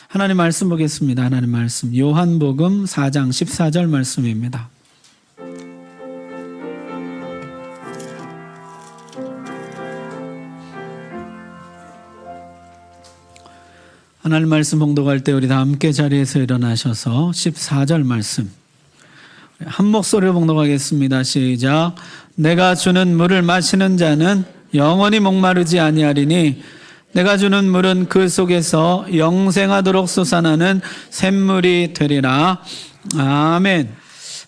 하나님 말씀 보겠습니다. 하나님 말씀 요한복음 4장 14절 말씀입니다. 하나님 말씀 봉독할 때 우리 다 함께 자리에서 일어나셔서 14절 말씀 한 목소리로 봉독하겠습니다. 시작. 내가 주는 물을 마시는 자는 영원히 목마르지 아니하리니 내가 주는 물은 그 속에서 영생하도록 솟아나는 샘물이 되리라. 아멘.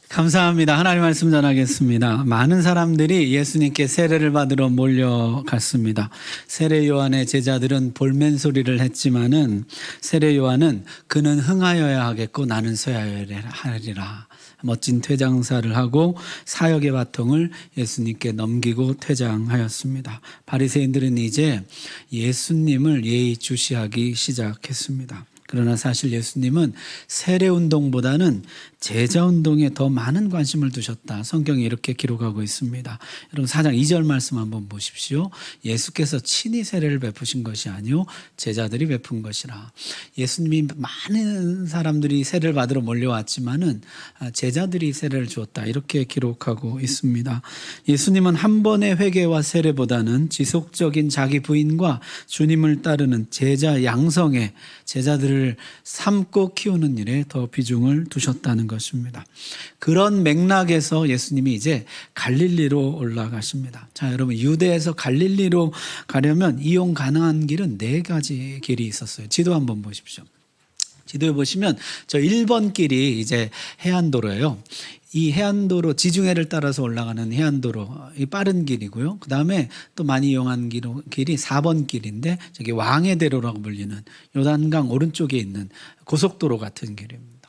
감사합니다. 하나님 말씀 전하겠습니다. 많은 사람들이 예수님께 세례를 받으러 몰려갔습니다. 세례 요한의 제자들은 볼멘 소리를 했지만은 세례 요한은 그는 흥하여야 하겠고 나는 쇠하여야 하리라. 멋진 퇴장사를 하고 사역의 바통을 예수님께 넘기고 퇴장하였습니다. 바리새인들은 이제 예수님을 예의주시하기 시작했습니다. 그러나 사실 예수님은 세례운동보다는 제자운동에 더 많은 관심을 두셨다. 성경이 이렇게 기록하고 있습니다. 여러분 4장 2절 말씀 한번 보십시오. 예수께서 친히 세례를 베푸신 것이 아니요 제자들이 베푼 것이라. 예수님이 많은 사람들이 세례를 받으러 몰려왔지만은 제자들이 세례를 주었다. 이렇게 기록하고 있습니다. 예수님은 한 번의 회개와 세례보다는 지속적인 자기 부인과 주님을 따르는 제자 양성에 제자들을 삶고 키우는 일에 더 비중을 두셨다는 것입니다. 그런 맥락에서 예수님이 이제 갈릴리로 올라가십니다. 자, 여러분 유대에서 갈릴리로 가려면 이용 가능한 길은 4가지 길이 있었어요. 지도 한번 보십시오. 지도에 보시면 저 1번 길이 이제 해안도로예요. 이 해안도로 지중해를 따라서 올라가는 해안도로 이 빠른 길이고요. 그 다음에 또 많이 이용한 길이 4번 길인데 저기 왕의대로라고 불리는 요단강 오른쪽에 있는 고속도로 같은 길입니다.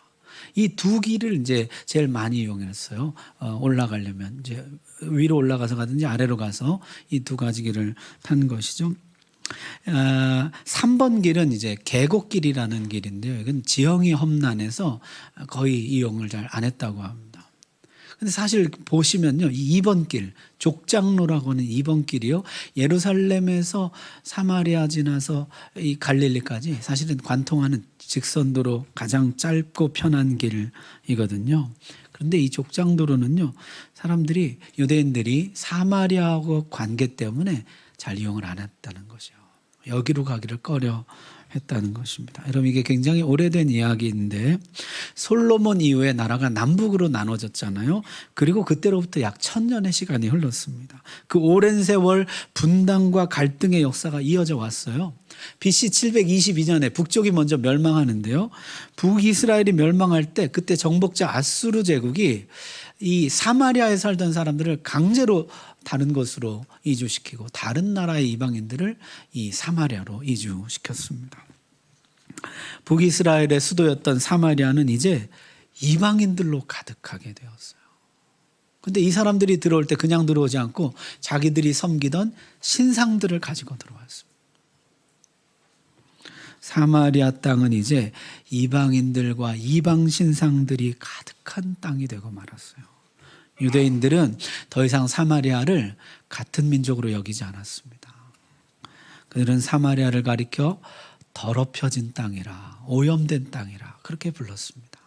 이 두 길을 이제 제일 많이 이용했어요. 올라가려면 이제 위로 올라가서 가든지 아래로 가서 이 2가지 길을 탄 것이죠. 3번 길은 이제 계곡길이라는 길인데요. 이건 지형이 험난해서 거의 이용을 잘 안 했다고 합니다. 근데 사실 보시면요, 이 2번 길, 족장로라고 하는 2번 길이요, 예루살렘에서 사마리아 지나서 이 갈릴리까지 사실은 관통하는 직선도로 가장 짧고 편한 길이거든요. 그런데 이 족장도로는요, 사람들이 유대인들이 사마리아하고 관계 때문에 잘 이용을 안 했다는 것이요. 여기로 가기를 꺼려 했다는 것입니다. 여러분 이게 굉장히 오래된 이야기인데 솔로몬 이후에 나라가 남북으로 나눠졌잖아요. 그리고 그때로부터 약 1000년의 시간이 흘렀습니다. 그 오랜 세월 분단과 갈등의 역사가 이어져 왔어요. BC 722년에 북쪽이 먼저 멸망하는데요. 북이스라엘이 멸망할 때 그때 정복자 아수르 제국이 이 사마리아에 살던 사람들을 강제로 다른 곳으로 이주시키고 다른 나라의 이방인들을 이 사마리아로 이주시켰습니다. 북이스라엘의 수도였던 사마리아는 이제 이방인들로 가득하게 되었어요. 그런데 이 사람들이 들어올 때 그냥 들어오지 않고 자기들이 섬기던 신상들을 가지고 들어왔습니다. 사마리아 땅은 이제 이방인들과 이방 신상들이 가득한 땅이 되고 말았어요. 유대인들은 더 이상 사마리아를 같은 민족으로 여기지 않았습니다. 그들은 사마리아를 가리켜 더럽혀진 땅이라, 오염된 땅이라 그렇게 불렀습니다.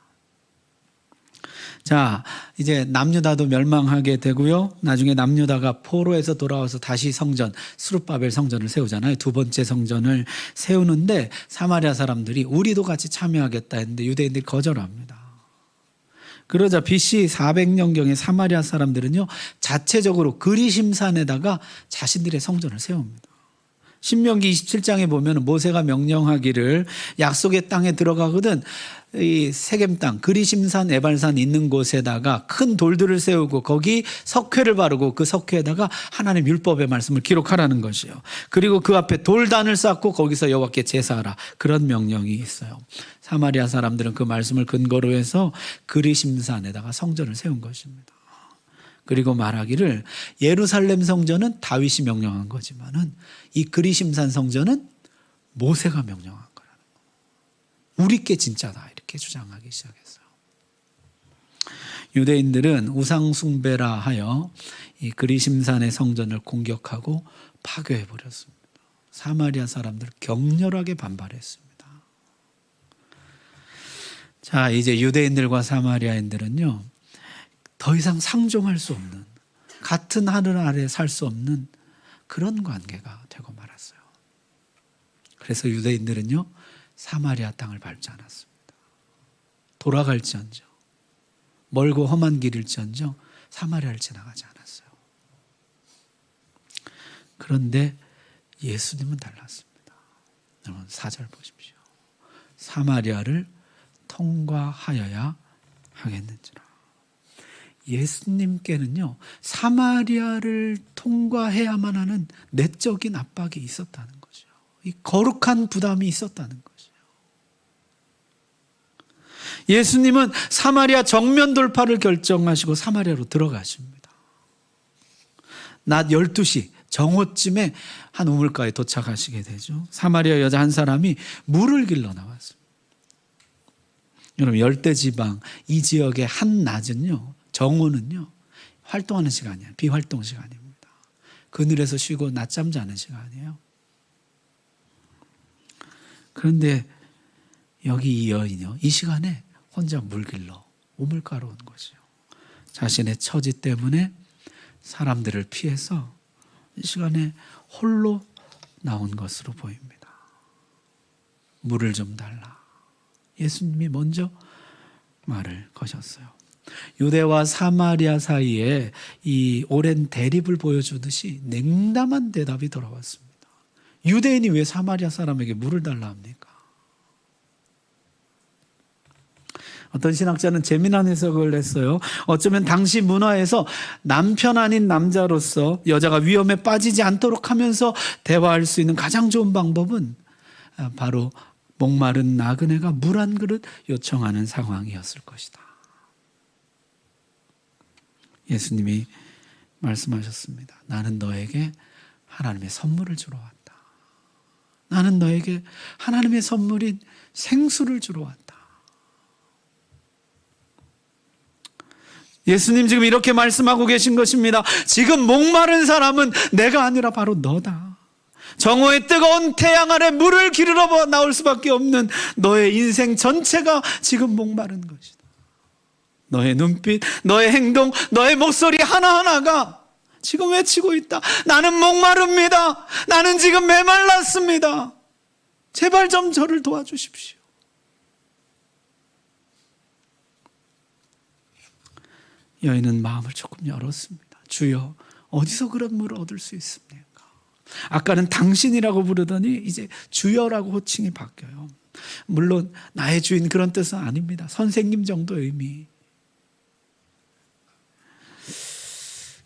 자, 이제 남유다도 멸망하게 되고요. 나중에 남유다가 포로에서 돌아와서 다시 성전, 스룹바벨 성전을 세우잖아요. 2번째 성전을 세우는데 사마리아 사람들이 우리도 같이 참여하겠다 했는데 유대인들이 거절합니다. 그러자 BC 400년경에 사마리아 사람들은요, 자체적으로 그리심산에다가 자신들의 성전을 세웁니다. 신명기 27장에 보면 모세가 명령하기를 약속의 땅에 들어가거든 이 세겜 땅 그리심산 에발산 있는 곳에다가 큰 돌들을 세우고 거기 석회를 바르고 그 석회에다가 하나님 율법의 말씀을 기록하라는 것이요. 그리고 그 앞에 돌단을 쌓고 거기서 여호와께 제사하라. 그런 명령이 있어요. 사마리아 사람들은 그 말씀을 근거로 해서 그리심산에다가 성전을 세운 것입니다. 그리고 말하기를 예루살렘 성전은 다윗이 명령한 거지만은 이 그리심산 성전은 모세가 명령한 거라는 거. 우리 게 진짜다 이렇게 주장하기 시작했어요. 유대인들은 우상 숭배라 하여 이 그리심산의 성전을 공격하고 파괴해 버렸습니다. 사마리아 사람들 격렬하게 반발했습니다. 자, 이제 유대인들과 사마리아인들은요, 더 이상 상종할 수 없는, 같은 하늘 아래 살 수 없는 그런 관계가 되고 말았어요. 그래서 유대인들은요, 사마리아 땅을 밟지 않았습니다. 돌아갈지언정, 멀고 험한 길일지언정 사마리아를 지나가지 않았어요. 그런데 예수님은 달랐습니다. 여러분 4절 보십시오. 사마리아를 통과하여야 하겠는지라. 예수님께는요, 사마리아를 통과해야만 하는 내적인 압박이 있었다는 거죠. 이 거룩한 부담이 있었다는 거죠. 예수님은 사마리아 정면 돌파를 결정하시고 사마리아로 들어가십니다. 낮 12시 정오쯤에 한 우물가에 도착하시게 되죠. 사마리아 여자 한 사람이 물을 길러 나왔습니다. 여러분, 열대지방 이 지역의 한낮은요, 정오는요, 활동하는 시간이에요. 비활동 시간입니다. 그늘에서 쉬고 낮잠 자는 시간이에요. 그런데 여기 이 여인이요, 이 시간에 혼자 물 길러 우물가로 온 것이요. 자신의 처지 때문에 사람들을 피해서 이 시간에 홀로 나온 것으로 보입니다. 물을 좀 달라. 예수님이 먼저 말을 거셨어요. 유대와 사마리아 사이에 이 오랜 대립을 보여주듯이 냉담한 대답이 돌아왔습니다. 유대인이 왜 사마리아 사람에게 물을 달라 합니까? 어떤 신학자는 재미난 해석을 했어요. 어쩌면 당시 문화에서 남편 아닌 남자로서 여자가 위험에 빠지지 않도록 하면서 대화할 수 있는 가장 좋은 방법은 바로 목마른 나그네가 물 한 그릇 요청하는 상황이었을 것이다. 예수님이 말씀하셨습니다. 나는 너에게 하나님의 선물을 주러 왔다. 나는 너에게 하나님의 선물인 생수를 주러 왔다. 예수님 지금 이렇게 말씀하고 계신 것입니다. 지금 목마른 사람은 내가 아니라 바로 너다. 정오의 뜨거운 태양 아래 물을 기르러 나올 수밖에 없는 너의 인생 전체가 지금 목마른 것이다. 너의 눈빛, 너의 행동, 너의 목소리 하나하나가 지금 외치고 있다. 나는 목마릅니다. 나는 지금 메말랐습니다. 제발 좀 저를 도와주십시오. 여인은 마음을 조금 열었습니다. 주여, 어디서 그런 물을 얻을 수 있습니까? 아까는 당신이라고 부르더니 이제 주여라고 호칭이 바뀌어요. 물론 나의 주인 그런 뜻은 아닙니다. 선생님 정도의 의미.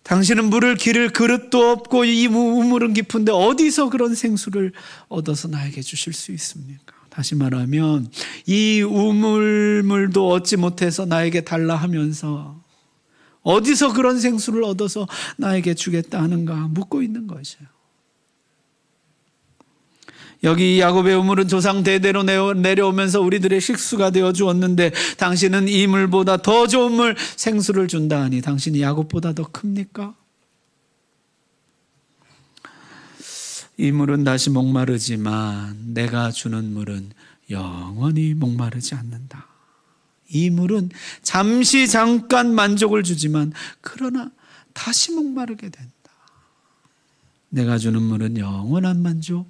당신은 물을 기를 그릇도 없고 이 우물은 깊은데 어디서 그런 생수를 얻어서 나에게 주실 수 있습니까? 다시 말하면 이 우물물도 얻지 못해서 나에게 달라 하면서 어디서 그런 생수를 얻어서 나에게 주겠다 하는가 묻고 있는 것이에요. 여기 야곱의 우물은 조상 대대로 내려오면서 우리들의 식수가 되어 주었는데 당신은 이 물보다 더 좋은 물 생수를 준다 하니 당신이 야곱보다 더 큽니까? 이 물은 다시 목마르지만 내가 주는 물은 영원히 목마르지 않는다. 이 물은 잠시 잠깐 만족을 주지만 그러나 다시 목마르게 된다. 내가 주는 물은 영원한 만족,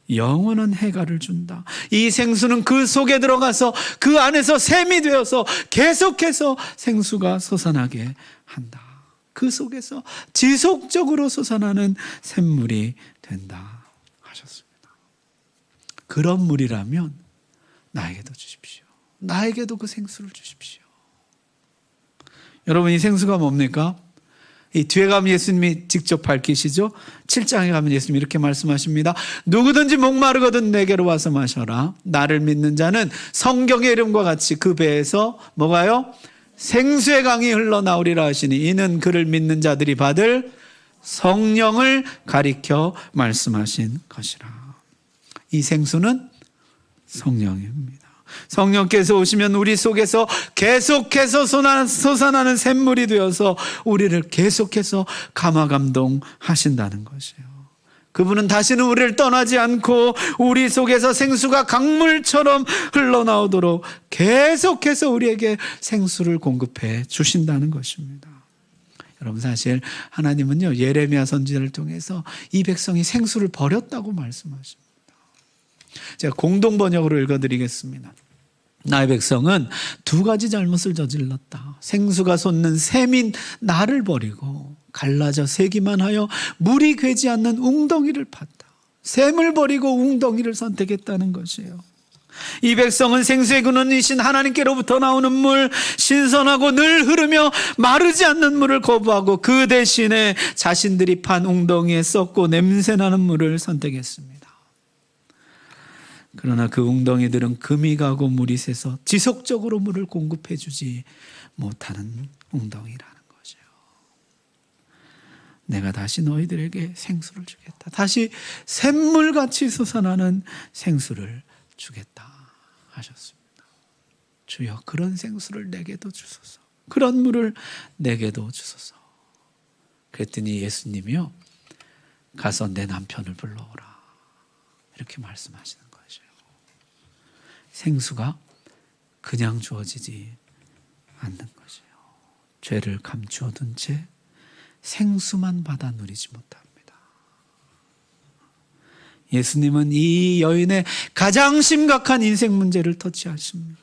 영원한 해가를 준다. 이 생수는 그 속에 들어가서 그 안에서 샘이 되어서 계속해서 생수가 솟아나게 한다. 그 속에서 지속적으로 솟아나는 샘물이 된다 하셨습니다. 그런 물이라면 나에게도 주십시오. 나에게도 그 생수를 주십시오. 여러분, 이 생수가 뭡니까? 이 뒤에 가면 예수님이 직접 밝히시죠. 7장에 가면 예수님이 이렇게 말씀하십니다. 누구든지 목마르거든 내게로 와서 마셔라. 나를 믿는 자는 성경의 이름과 같이 그 배에서 뭐가요? 생수의 강이 흘러나오리라 하시니 이는 그를 믿는 자들이 받을 성령을 가리켜 말씀하신 것이라. 이 생수는 성령입니다. 성령께서 오시면 우리 속에서 계속해서 솟아나는 샘물이 되어서 우리를 계속해서 감화감동하신다는 것이에요. 그분은 다시는 우리를 떠나지 않고 우리 속에서 생수가 강물처럼 흘러나오도록 계속해서 우리에게 생수를 공급해 주신다는 것입니다. 여러분, 사실 하나님은요, 예레미야 선지자를 통해서 이 백성이 생수를 버렸다고 말씀하십니다. 제가 공동 번역으로 읽어드리겠습니다. 나의 백성은 두 가지 잘못을 저질렀다. 생수가 솟는 샘인 나를 버리고 갈라져 새기만 하여 물이 괴지 않는 웅덩이를 팠다. 샘을 버리고 웅덩이를 선택했다는 것이에요. 이 백성은 생수의 근원이신 하나님께로부터 나오는 물, 신선하고 늘 흐르며 마르지 않는 물을 거부하고 그 대신에 자신들이 판 웅덩이에 썩고 냄새나는 물을 선택했습니다. 그러나 그 웅덩이들은 금이 가고 물이 새서 지속적으로 물을 공급해 주지 못하는 웅덩이라는 거죠. 내가 다시 너희들에게 생수를 주겠다. 다시 샘물같이 솟아나는 생수를 주겠다 하셨습니다. 주여, 그런 생수를 내게도 주소서. 그런 물을 내게도 주소서. 그랬더니 예수님이요, 가서 내 남편을 불러오라, 이렇게 말씀하시는 거예요. 생수가 그냥 주어지지 않는 것이에요. 죄를 감추어 둔 채 생수만 받아 누리지 못합니다. 예수님은 이 여인의 가장 심각한 인생 문제를 터치하십니다.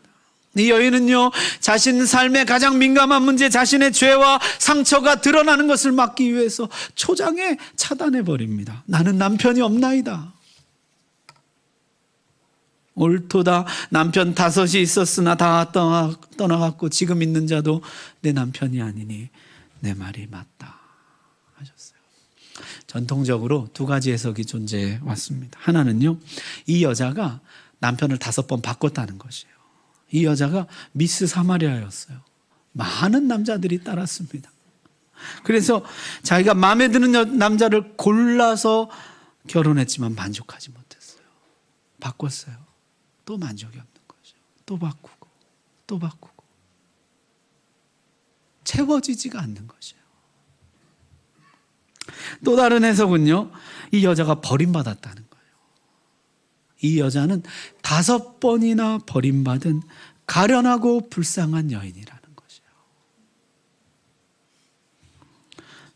이 여인은요, 자신 삶의 가장 민감한 문제, 자신의 죄와 상처가 드러나는 것을 막기 위해서 초장에 차단해 버립니다. 나는 남편이 없나이다. 옳도다. 남편 5이 있었으나 다 떠나갔고 지금 있는 자도 내 남편이 아니니 내 말이 맞다 하셨어요. 전통적으로 두 가지 해석이 존재해 왔습니다. 하나는요, 이 여자가 남편을 5번 바꿨다는 것이에요. 이 여자가 미스 사마리아였어요. 많은 남자들이 따랐습니다. 그래서 자기가 마음에 드는 남자를 골라서 결혼했지만 만족하지 못했어요. 바꿨어요. 또 만족이 없는 거죠. 또 바꾸고 또 바꾸고 채워지지가 않는 것이에요. 또 다른 해석은요, 이 여자가 버림받았다는 거예요. 이 여자는 5번이나 버림받은 가련하고 불쌍한 여인이라는 것이에요.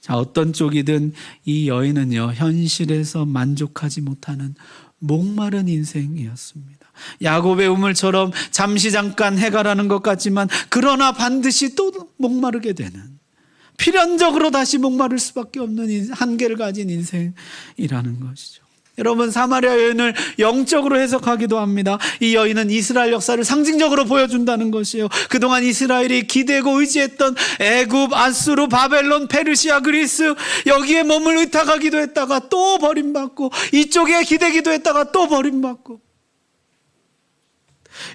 자, 어떤 쪽이든 이 여인은요, 현실에서 만족하지 못하는 목마른 인생이었습니다. 야곱의 우물처럼 잠시 잠깐 해가라는 것 같지만 그러나 반드시 또 목마르게 되는, 필연적으로 다시 목마를 수밖에 없는 한계를 가진 인생이라는 것이죠. 여러분, 사마리아 여인을 영적으로 해석하기도 합니다. 이 여인은 이스라엘 역사를 상징적으로 보여준다는 것이에요. 그동안 이스라엘이 기대고 의지했던 애굽, 아수르, 바벨론, 페르시아, 그리스, 여기에 몸을 의탁하기도 했다가 또 버림받고, 이쪽에 기대기도 했다가 또 버림받고.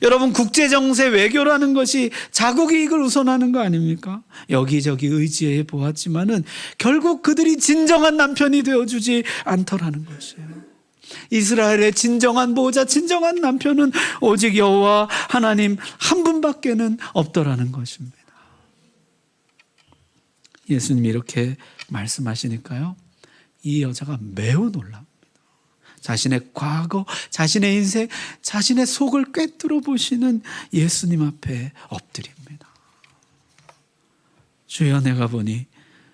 여러분, 국제정세 외교라는 것이 자국 이익을 우선하는 거 아닙니까? 여기저기 의지해 보았지만은 결국 그들이 진정한 남편이 되어주지 않더라는 것이에요. 이스라엘의 진정한 보호자, 진정한 남편은 오직 여호와 하나님 한 분밖에는 없더라는 것입니다. 예수님이 이렇게 말씀하시니까요, 이 여자가 매우 놀랍니다. 자신의 과거, 자신의 인생, 자신의 속을 꿰뚫어 보시는 예수님 앞에 엎드립니다. 주여, 내가 보니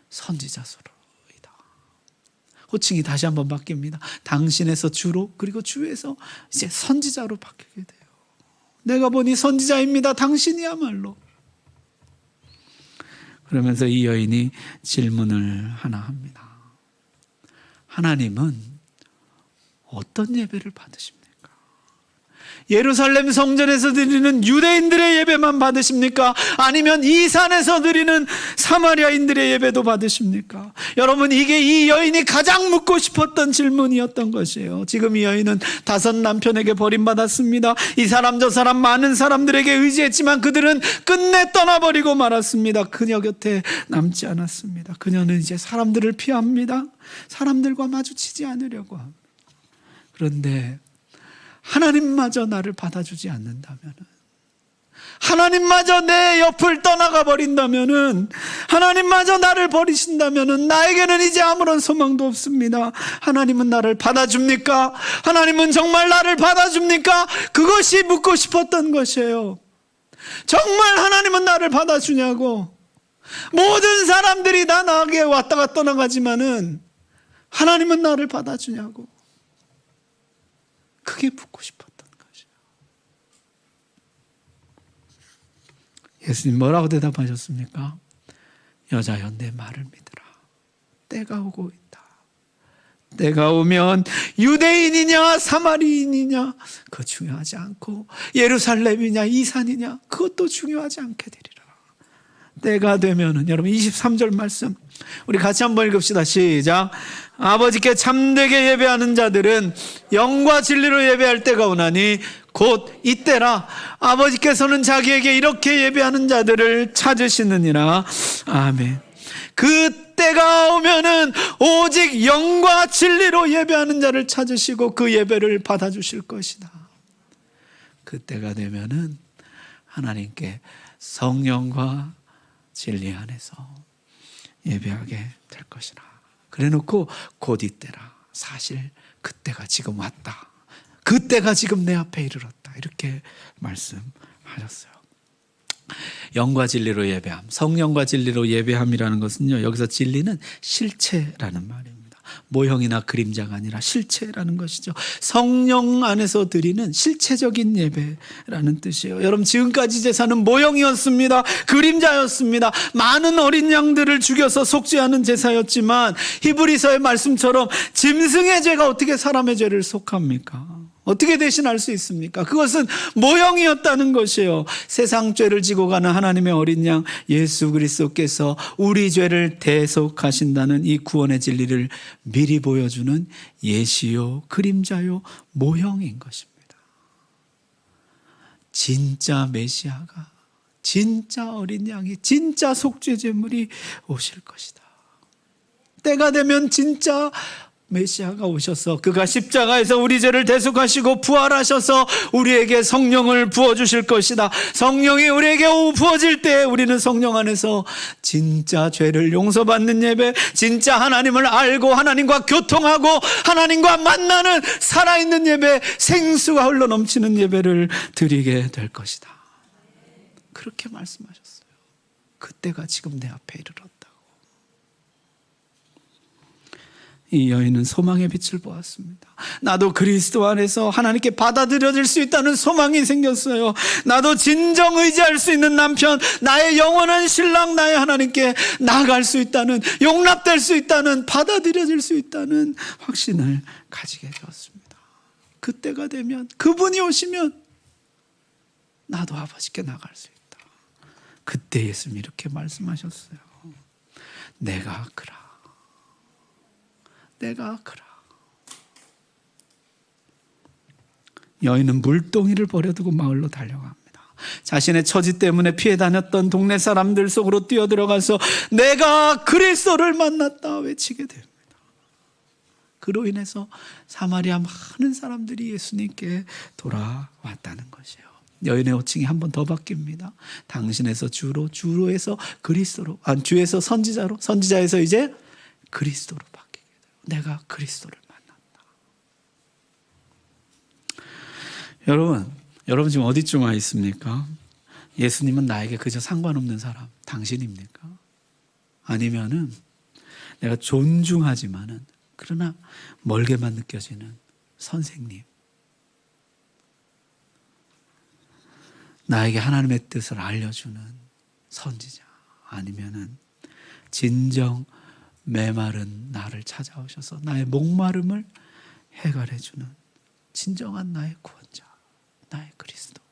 선지자소로이다. 호칭이 다시 한번 바뀝니다. 당신에서 주로, 그리고 주에서 이제 선지자로 바뀌게 돼요. 내가 보니 선지자입니다. 당신이야말로. 그러면서 이 여인이 질문을 하나 합니다. 하나님은 어떤 예배를 받으십니까? 예루살렘 성전에서 드리는 유대인들의 예배만 받으십니까? 아니면 이 산에서 드리는 사마리아인들의 예배도 받으십니까? 여러분, 이게 이 여인이 가장 묻고 싶었던 질문이었던 것이에요. 지금 이 여인은 5 남편에게 버림받았습니다. 이 사람 저 사람 많은 사람들에게 의지했지만 그들은 끝내 떠나버리고 말았습니다. 그녀 곁에 남지 않았습니다. 그녀는 이제 사람들을 피합니다. 사람들과 마주치지 않으려고 합니다. 그런데 하나님마저 나를 받아주지 않는다면 하나님마저 내 옆을 떠나가 버린다면은, 하나님마저 나를 버리신다면은 나에게는 이제 아무런 소망도 없습니다. 하나님은 나를 받아줍니까? 하나님은 정말 나를 받아줍니까? 그것이 묻고 싶었던 것이에요. 정말 하나님은 나를 받아주냐고. 모든 사람들이 다 나에게 왔다가 떠나가지만은 하나님은 나를 받아주냐고. 그게 묻고 싶었던 것이에요. 예수님 뭐라고 대답하셨습니까? 여자여, 내 말을 믿으라. 때가 오고 있다. 때가 오면 유대인이냐 사마리인이냐 그거 중요하지 않고, 예루살렘이냐 이산이냐 그것도 중요하지 않게 되리라. 때가 되면은, 여러분 23절 말씀 우리 같이 한번 읽읍시다. 시작. 아버지께 참되게 예배하는 자들은 영과 진리로 예배할 때가 오나니 곧 이때라. 아버지께서는 자기에게 이렇게 예배하는 자들을 찾으시느니라. 아멘. 그 때가 오면은 오직 영과 진리로 예배하는 자를 찾으시고 그 예배를 받아주실 것이다. 그 때가 되면은 하나님께 성령과 진리 안에서 예배하게 될 것이라. 그래놓고 곧 이때라. 사실 그때가 지금 왔다. 그때가 지금 내 앞에 이르렀다. 이렇게 말씀하셨어요. 영과 진리로 예배함, 성령과 진리로 예배함이라는 것은요, 여기서 진리는 실체라는 말입니다. 모형이나 그림자가 아니라 실체라는 것이죠. 성령 안에서 드리는 실체적인 예배라는 뜻이에요. 여러분, 지금까지 제사는 모형이었습니다. 그림자였습니다. 많은 어린 양들을 죽여서 속죄하는 제사였지만 히브리서의 말씀처럼 짐승의 죄가 어떻게 사람의 죄를 속합니까? 어떻게 대신할 수 있습니까? 그것은 모형이었다는 것이에요. 세상 죄를 지고 가는 하나님의 어린 양 예수 그리스도께서 우리 죄를 대속하신다는 이 구원의 진리를 미리 보여주는 예시요, 그림자요, 모형인 것입니다. 진짜 메시아가, 진짜 어린 양이, 진짜 속죄 제물이 오실 것이다. 때가 되면 진짜 메시아가 오셔서 그가 십자가에서 우리 죄를 대속하시고 부활하셔서 우리에게 성령을 부어주실 것이다. 성령이 우리에게 부어질 때 우리는 성령 안에서 진짜 죄를 용서받는 예배, 진짜 하나님을 알고 하나님과 교통하고 하나님과 만나는 살아있는 예배, 생수가 흘러넘치는 예배를 드리게 될 것이다. 그렇게 말씀하셨어요. 그때가 지금 내 앞에 이르렀다. 이 여인은 소망의 빛을 보았습니다. 나도 그리스도 안에서 하나님께 받아들여질 수 있다는 소망이 생겼어요. 나도 진정 의지할 수 있는 남편, 나의 영원한 신랑, 나의 하나님께 나아갈 수 있다는, 용납될 수 있다는, 받아들여질 수 있다는 확신을 가지게 되었습니다. 그때가 되면, 그분이 오시면 나도 아버지께 나갈 수 있다. 그때 예수님이 이렇게 말씀하셨어요. 내가 그라. 내가 그라. 여인은 물동이를 버려두고 마을로 달려갑니다. 자신의 처지 때문에 피해 다녔던 동네 사람들 속으로 뛰어들어가서 내가 그리스도를 만났다 외치게 됩니다. 그로 인해서 사마리아 많은 사람들이 예수님께 돌아왔다는 것이에요. 여인의 호칭이 한 번 더 바뀝니다. 당신에서 주로, 주로에서 그리스도로, 주에서 선지자로, 선지자에서 이제 그리스도로 바뀌게 돼요. 내가 그리스도를 만났다. 여러분 지금 어디쯤 와 있습니까? 예수님은 나에게 그저 상관없는 사람, 당신입니까? 아니면은 내가 존중하지만은 그러나 멀게만 느껴지는 선생님, 나에게 하나님의 뜻을 알려주는 선지자, 아니면은 진정 메마른 나를 찾아오셔서 나의 목마름을 해결해주는 진정한 나의 구원자, 나의 그리스도.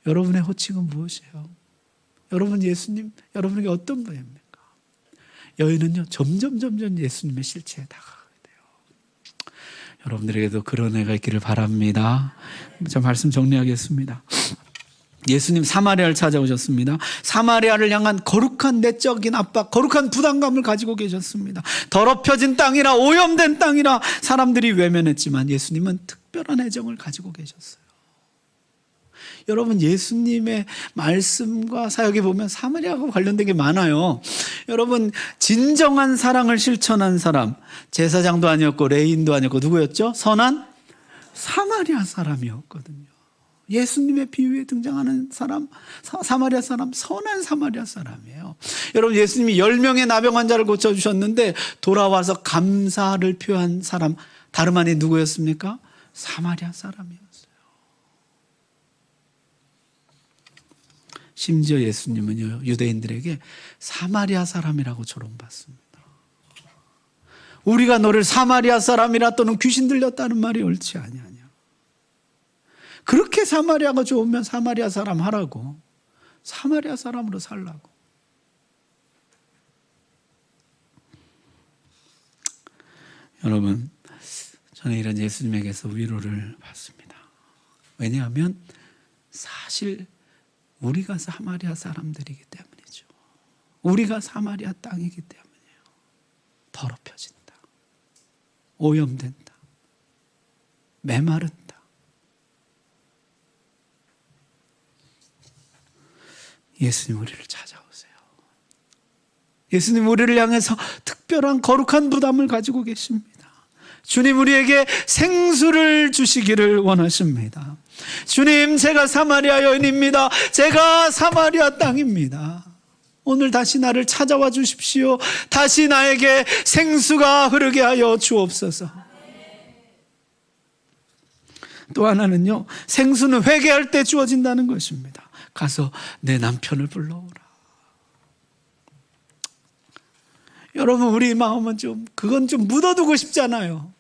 여러분의 호칭은 무엇이에요? 여러분 예수님, 여러분에게 어떤 분입니까? 여인은요, 점점 예수님의 실체에 다가가게 돼요. 여러분들에게도 그런 애가 있기를 바랍니다. 자, 말씀 정리하겠습니다. 예수님 사마리아를 찾아오셨습니다. 사마리아를 향한 거룩한 내적인 압박, 거룩한 부담감을 가지고 계셨습니다. 더럽혀진 땅이라, 오염된 땅이라 사람들이 외면했지만 예수님은 특별한 애정을 가지고 계셨어요. 여러분, 예수님의 말씀과 사역에 보면 사마리아와 관련된 게 많아요. 여러분, 진정한 사랑을 실천한 사람, 제사장도 아니었고 레인도 아니었고 누구였죠? 선한 사마리아 사람이었거든요. 예수님의 비유에 등장하는 사람, 사마리아 사람, 선한 사마리아 사람이에요. 여러분, 예수님이 10명의 나병 환자를 고쳐주셨는데 돌아와서 감사를 표한 사람, 다름 아닌 누구였습니까? 사마리아 사람이었어요. 심지어 예수님은요, 유대인들에게 사마리아 사람이라고 조롱받습니다. 우리가 너를 사마리아 사람이라 또는 귀신 들렸다는 말이 옳지 아니하냐. 그렇게 사마리아가 좋으면 사마리아 사람 하라고, 사마리아 사람으로 살라고. 여러분, 저는 이런 예수님에게서 위로를 받습니다. 왜냐하면 사실 우리가 사마리아 사람들이기 때문이죠. 우리가 사마리아 땅이기 때문이에요. 더럽혀진다, 오염된다, 메마른다. 예수님 우리를 찾아오세요. 예수님 우리를 향해서 특별한 거룩한 부담을 가지고 계십니다. 주님 우리에게 생수를 주시기를 원하십니다. 주님, 제가 사마리아 여인입니다. 제가 사마리아 땅입니다. 오늘 다시 나를 찾아와 주십시오. 다시 나에게 생수가 흐르게 하여 주옵소서. 또 하나는요, 생수는 회개할 때 주어진다는 것입니다. 가서 내 남편을 불러오라. 여러분, 우리 마음은 그건 좀 묻어두고 싶잖아요.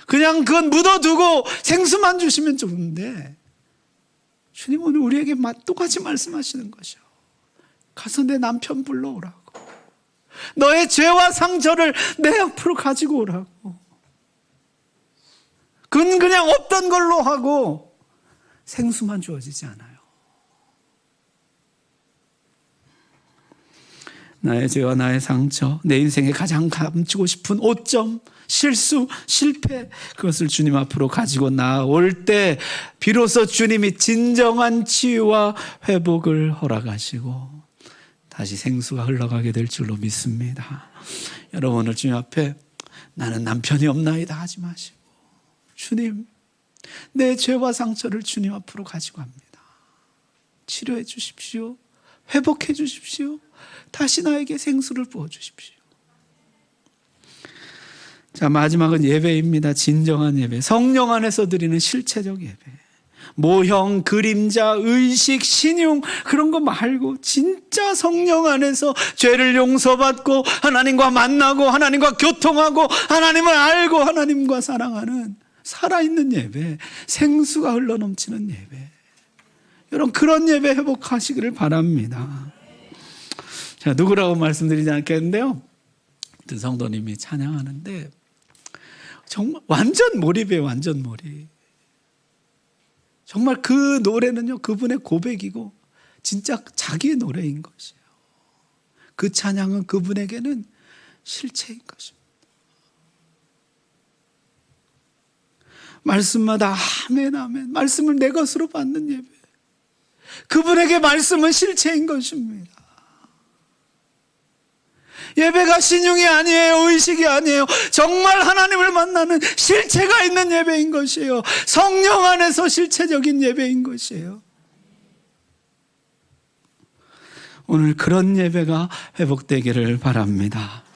그냥 그건 묻어두고 생수만 주시면 좋은데, 주님 오늘 우리에게 똑같이 말씀하시는 것이요. 가서 내 남편 불러오라고. 너의 죄와 상처를 내 앞으로 가지고 오라고. 그건 그냥 없던 걸로 하고 생수만 주어지지 않아요. 나의 죄와 나의 상처, 내 인생에 가장 감추고 싶은 오점, 실수, 실패, 그것을 주님 앞으로 가지고 나올 때 비로소 주님이 진정한 치유와 회복을 허락하시고 다시 생수가 흘러가게 될 줄로 믿습니다. 여러분, 오늘 주님 앞에 나는 남편이 없나이다 하지 마시고, 주님, 내 죄와 상처를 주님 앞으로 가지고 갑니다. 치료해 주십시오. 회복해 주십시오. 다시 나에게 생수를 부어 주십시오. 자, 마지막은 예배입니다. 진정한 예배. 성령 안에서 드리는 실체적 예배. 모형, 그림자, 의식, 신용, 그런 거 말고 진짜 성령 안에서 죄를 용서받고 하나님과 만나고 하나님과 교통하고 하나님을 알고 하나님과 사랑하는 살아있는 예배, 생수가 흘러넘치는 예배. 여러분, 그런 예배 회복하시기를 바랍니다. 자, 누구라고 말씀드리지 않겠는데요, 어떤 성도님이 찬양하는데 정말 완전 몰입이에요. 완전 몰입. 정말 그 노래는요, 그분의 고백이고 진짜 자기의 노래인 것이에요. 그 찬양은 그분에게는 실체인 것입니다. 말씀마다 아멘 아멘, 말씀을 내 것으로 받는 예배. 그분에게 말씀은 실체인 것입니다. 예배가 신용이 아니에요. 의식이 아니에요. 정말 하나님을 만나는 실체가 있는 예배인 것이에요. 성령 안에서 실체적인 예배인 것이에요. 오늘 그런 예배가 회복되기를 바랍니다.